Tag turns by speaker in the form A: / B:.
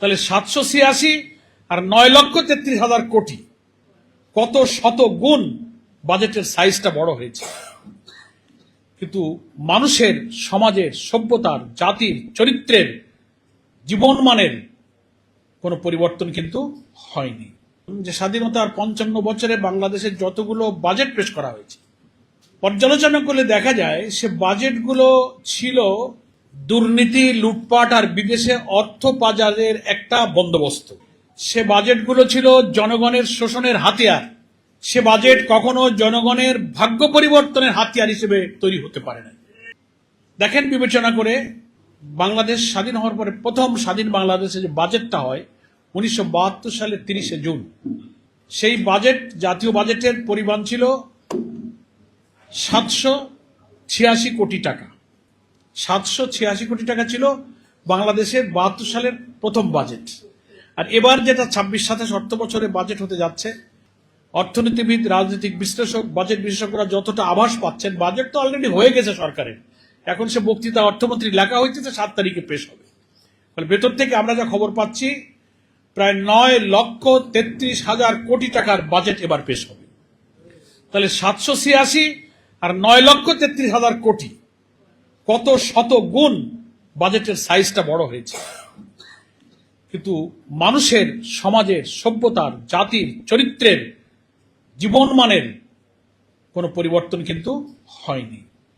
A: তাহলে 786 আর 9,33,000 কোটি, কত শত গুণ বাজেটের সাইজটা বড় হয়েছে। কিন্তু মানুষের, সমাজের, সভ্যতার, জাতির, চরিত্রের, জীবনমানের কোনো পরিবর্তন কিন্তু হয়নি। যে স্বাধীনতার 55 বছরে বাংলাদেশের যতগুলো বাজেট পেশ করা হয়েছে, পর্যালোচনা করলে দেখা যায় সে বাজেটগুলো ছিল দুর্নীতি, লুটপাট আর বিদেশে অর্থ পাচারের একটা বন্দোবস্ত। সে বাজেটগুলো ছিল জনগণের শোষণের হাতিয়ার। সে বাজেট কখনো জনগণের ভাগ্য পরিবর্তনের হাতিয়ার হিসেবে তৈরি হতে পারে না। দেখেন, বিবেচনা করে বাংলাদেশ স্বাধীন হওয়ার পরে প্রথম স্বাধীন বাংলাদেশে যে বাজেটটা হয় 1972 সালের 30শে জুন, সেই বাজেট, জাতীয় বাজেটের পরিমাণ ছিল 786 কোটি টাকা। 786 কোটি টাকা ছিল বাংলাদেশের 72 সালের প্রথম বাজেট। আর এবার যেটা 26-27 অর্থ বছরে বাজেট হতে যাচ্ছে, অর্থনীতিবিদ, রাজনৈতিক বিশ্লেষক, বাজেট বিশেষজ্ঞরা যতটা আভাস পাচ্ছেন, বাজেট তো অলরেডি হয়ে গেছে সরকারের, এখন সে বক্তৃতা অর্থমন্ত্রী লেখা হইতেছে, 7 তারিখে পেশ হবে। ফলে ভেতর থেকে আমরা যা খবর পাচ্ছি, প্রায় 9,33,000 কোটি টাকার বাজেট এবার পেশ হবে। তাহলে 786 আর 9,33,000 কোটি, কত শত গুণ বাজেটের সাইজটা বড় হয়েছে। কিন্তু মানুষের, সমাজের, সভ্যতার, জাতির, চরিত্রের, জীবনমানের কোনো পরিবর্তন কিন্তু হয়নি।